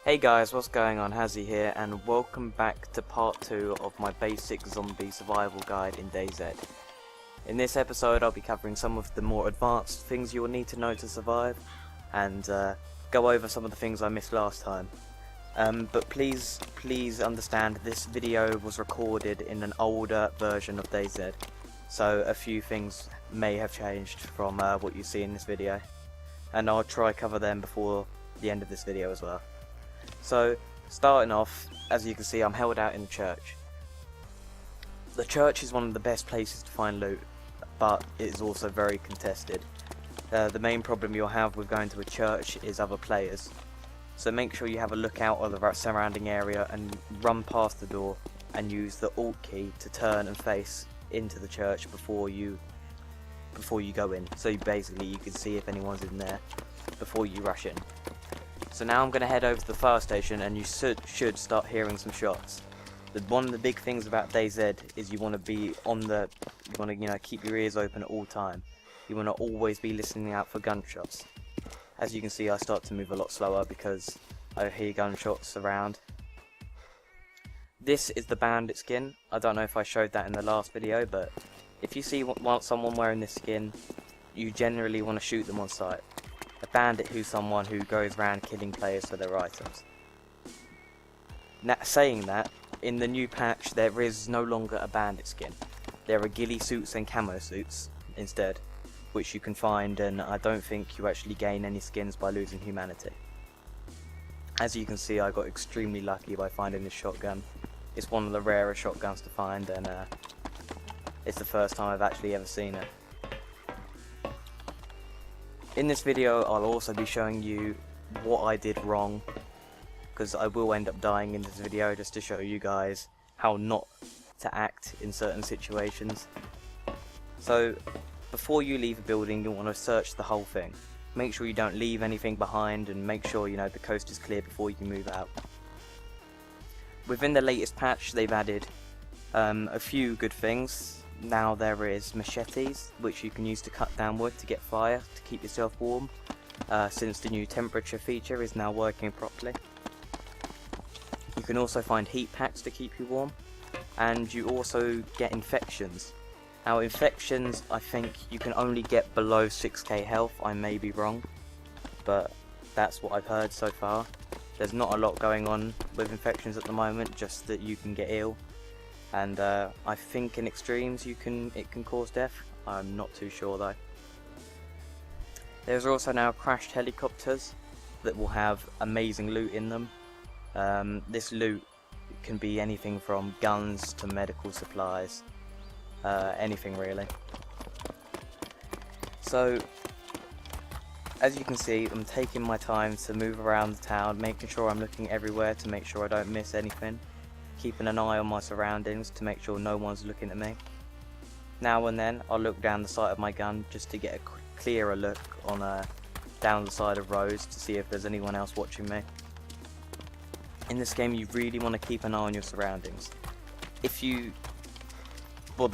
Hey guys, what's going on? Hazzy here, and welcome back to part 2 of my basic zombie survival guide in DayZ. In this episode I'll be covering some of the more advanced things you will need to know to survive, and go over some of the things I missed last time. But please understand this video was recorded in an older version of DayZ, so a few things may have changed from what you see in this video, and I'll try cover them before the end of this video as well. So, starting off, as you can see, I'm held out in the church. The church is one of the best places to find loot, but it is also very contested. The main problem you'll have with going to a church is other players. So make sure you have a look out of the surrounding area and run past the door and use the Alt key to turn and face into the church before you go in. So basically you can see if anyone's in there before you rush in. So now I'm going to head over to the fire station, and you should start hearing some shots. One of the big things about DayZ is you want to be keep your ears open at all time. You want to always be listening out for gunshots. As you can see, I start to move a lot slower because I hear gunshots around. This is the bandit skin. I don't know if I showed that in the last video, but if you see someone wearing this skin, you generally want to shoot them on sight. A bandit who's someone who goes around killing players for their items. Now, saying that, in the new patch there is no longer a bandit skin. There are ghillie suits and camo suits instead, which you can find, and I don't think you actually gain any skins by losing humanity. As you can see, I got extremely lucky by finding this shotgun. It's one of the rarer shotguns to find, and it's the first time I've actually ever seen it. In this video I'll also be showing you what I did wrong, because I will end up dying in this video, just to show you guys how not to act in certain situations. So before you leave a building, you want to search the whole thing. Make sure you don't leave anything behind, and make sure the coast is clear before you move out. Within the latest patch they've added a few good things. Now there is machetes, which you can use to cut down wood to get fire, to keep yourself warm, since the new temperature feature is now working properly. You can also find heat packs to keep you warm, and you also get infections. Now infections, I think you can only get below 6k health. I may be wrong, but that's what I've heard so far. There's not a lot going on with infections at the moment, just that you can get ill. And I think in extremes it can cause death. I'm not too sure though. There's also now crashed helicopters that will have amazing loot in them. This loot can be anything from guns to medical supplies, anything really. So as you can see, I'm taking my time to move around the town, making sure I'm looking everywhere to make sure I don't miss anything. Keeping an eye on my surroundings to make sure no one's looking at me. Now and then I'll look down the sight of my gun just to get a clearer look on down the side of roads to see if there's anyone else watching me. In this game you really want to keep an eye on your surroundings. The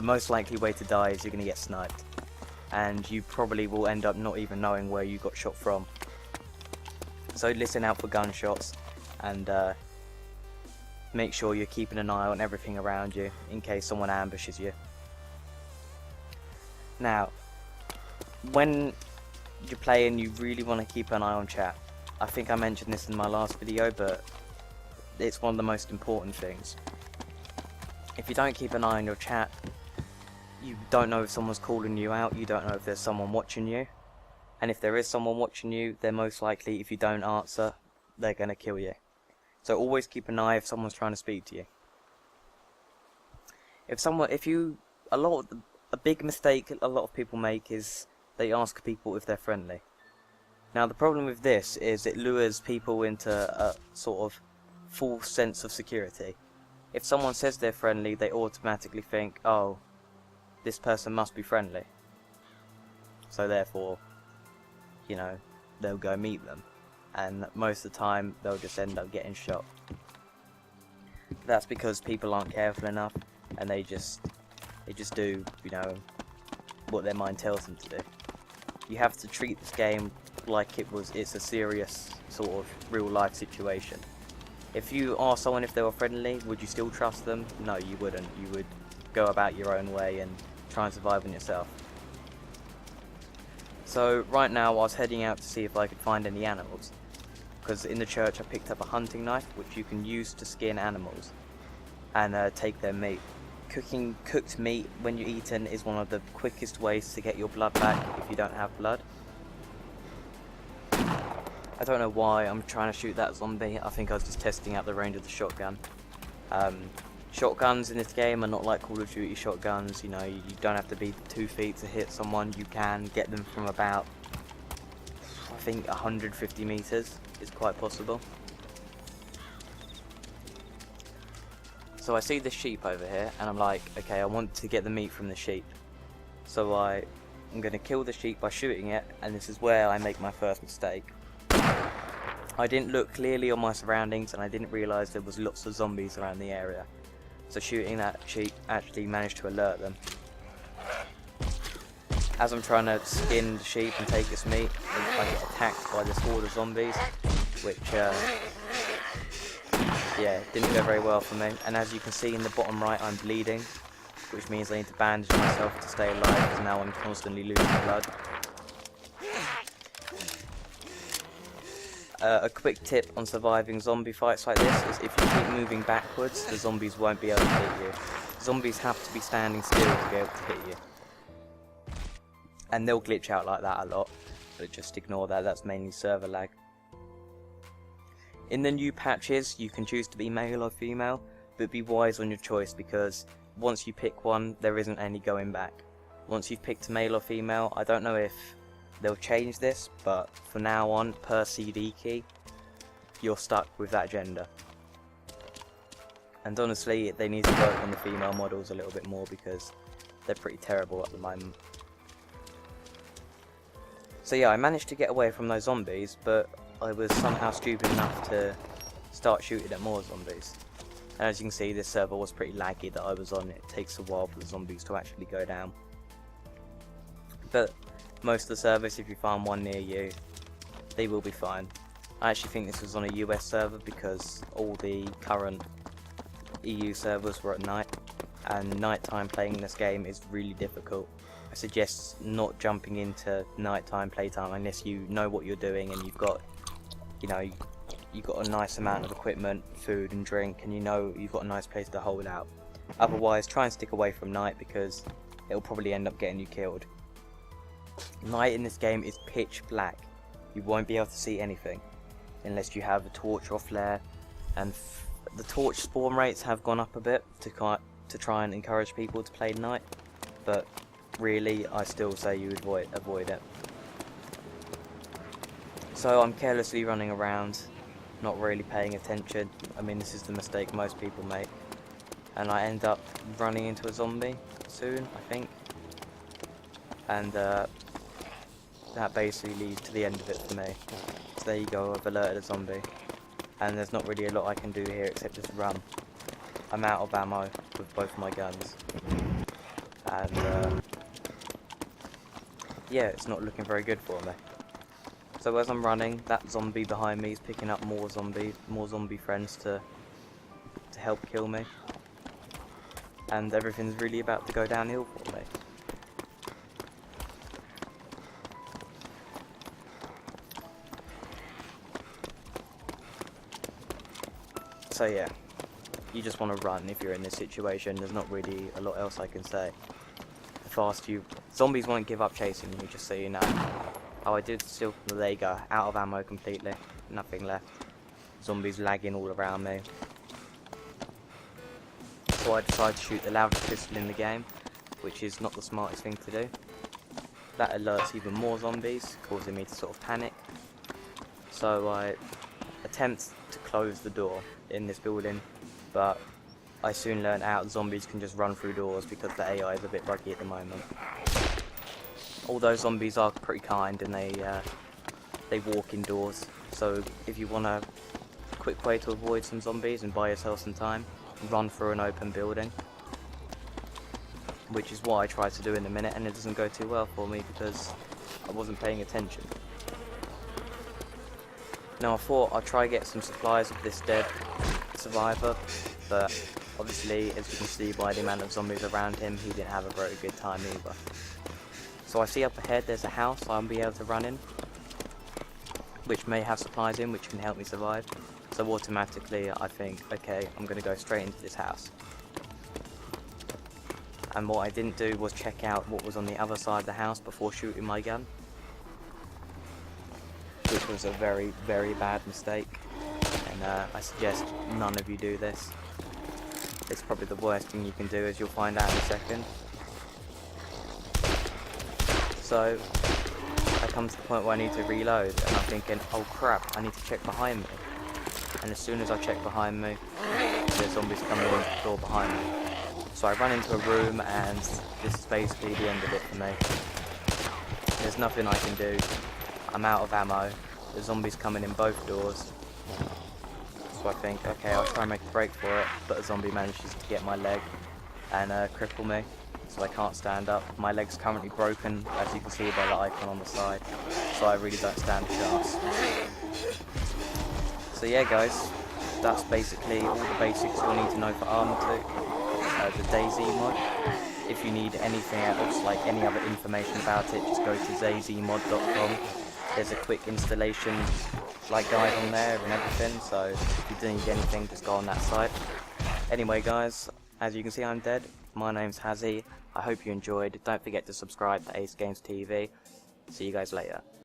most likely way to die is you're going to get sniped, and you probably will end up not even knowing where you got shot from. So listen out for gunshots, and make sure you're keeping an eye on everything around you in case someone ambushes you. Now, when you're playing, you really want to keep an eye on chat. I think I mentioned this in my last video, but it's one of the most important things. If you don't keep an eye on your chat, you don't know if someone's calling you out, you don't know if there's someone watching you. And if there is someone watching you, they're most likely, if you don't answer, they're going to kill you. So always keep an eye if someone's trying to speak to you. A big mistake a lot of people make is they ask people if they're friendly. Now the problem with this is it lures people into a sort of false sense of security. If someone says they're friendly, they automatically think, oh, this person must be friendly. So therefore, they'll go meet them. And most of the time they'll just end up getting shot. That's because people aren't careful enough, and they just do what their mind tells them to do. You have to treat this game like it's a serious sort of real life situation. If you ask someone if they were friendly, would you still trust them? No, you wouldn't. You would go about your own way and try and survive on yourself. So right now I was heading out to see if I could find any animals, because in the church I picked up a hunting knife which you can use to skin animals and take their meat. Cooking cooked meat when you're eating is one of the quickest ways to get your blood back if you don't have blood. I don't know why I'm trying to shoot that zombie. I think I was just testing out the range of the shotgun. Shotguns in this game are not like Call of Duty shotguns. You know, you don't have to be 2 feet to hit someone. You can get them from about, I think, 150 meters is quite possible. So I see this sheep over here and I'm like, okay, I want to get the meat from the sheep. So I'm going to kill the sheep by shooting it, and this is where I make my first mistake. I didn't look clearly on my surroundings and I didn't realise there was lots of zombies around the area. So shooting that sheep actually managed to alert them. As I'm trying to skin the sheep and take its meat, I get attacked by this horde of zombies, which yeah, didn't go very well for me. And as you can see in the bottom right, I'm bleeding, which means I need to bandage myself to stay alive, because now I'm constantly losing blood. A quick tip on surviving zombie fights like this is if you keep moving backwards, the zombies won't be able to hit you. Zombies have to be standing still to be able to hit you. And they'll glitch out like that a lot, but just ignore that, that's mainly server lag. In the new patches, you can choose to be male or female, but be wise on your choice, because once you pick one, there isn't any going back. Once you've picked male or female, I don't know if they'll change this, but for now on, per CD key, you're stuck with that gender. And honestly, they need to work on the female models a little bit more, because they're pretty terrible at the moment. So yeah, I managed to get away from those zombies, but I was somehow stupid enough to start shooting at more zombies. And as you can see, this server was pretty laggy that I was on. It takes a while for the zombies to actually go down. But most of the servers, if you find one near you, they will be fine. I actually think this was on a US server, because all the current EU servers were at night, and nighttime playing this game is really difficult. I suggest not jumping into nighttime playtime unless you know what you're doing and you've got, you know, you've got a nice amount of equipment, food and drink, and you know you've got a nice place to hold out. Otherwise, try and stick away from night, because it'll probably end up getting you killed. Night in this game is pitch black. You won't be able to see anything unless you have a torch or flare, and the torch spawn rates have gone up a bit to try and encourage people to play night, but really I still say you avoid it. So I'm carelessly running around, not really paying attention. I mean, this is the mistake most people make, and I end up running into a zombie soon, I think, and that basically leads to the end of it for me. So there you go, I've alerted a zombie, and there's not really a lot I can do here except just run. I'm out of ammo with both my guns, and yeah, it's not looking very good for me. So as I'm running, that zombie behind me is picking up more zombie friends to help kill me, and everything's really about to go downhill for me. So yeah, you just want to run if you're in this situation. There's not really a lot else I can say. Zombies won't give up chasing you, just so you know. Oh, I did still, there you go, out of ammo completely, nothing left. Zombies lagging all around me. So I decided to shoot the loudest pistol in the game, which is not the smartest thing to do. That alerts even more zombies, causing me to sort of panic. So I attempt to close the door in this building, but I soon learned out zombies can just run through doors because the AI is a bit buggy at the moment. Although zombies are pretty kind and they walk indoors, so if you want a quick way to avoid some zombies and buy yourself some time, run through an open building, which is what I tried to do in a minute, and it doesn't go too well for me because I wasn't paying attention. Now I thought I'd try get some supplies of this dead survivor, but obviously, as you can see by the amount of zombies around him, he didn't have a very good time either. So I see up ahead there's a house I'll be able to run in, which may have supplies in, which can help me survive. So automatically I think, okay, I'm going to go straight into this house. And what I didn't do was check out what was on the other side of the house before shooting my gun, which was a very, very bad mistake, and I suggest none of you do this. It's probably the worst thing you can do, as you'll find out in a second. So I come to the point where I need to reload, and I'm thinking, oh crap, I need to check behind me. And as soon as I check behind me, there's zombies coming into the door behind me. So I run into a room, and this is basically the end of it for me. There's nothing I can do. I'm out of ammo. The zombies coming in both doors. So I think, okay, I'll try and make a break for it, but a zombie manages to get my leg and cripple me, so I can't stand up. My leg's currently broken, as you can see by the icon on the side, so I really don't stand a chance. So yeah guys, that's basically all the basics you'll need to know for Arma 2, the DayZ mod. If you need anything else, like any other information about it, just go to zazmod.com. There's a quick installation guide on there and everything, so if you do need anything, just go on that site. Anyway guys, as you can see I'm dead. My name's Hazzy. I hope you enjoyed. Don't forget to subscribe to AceGamesTV. See you guys later.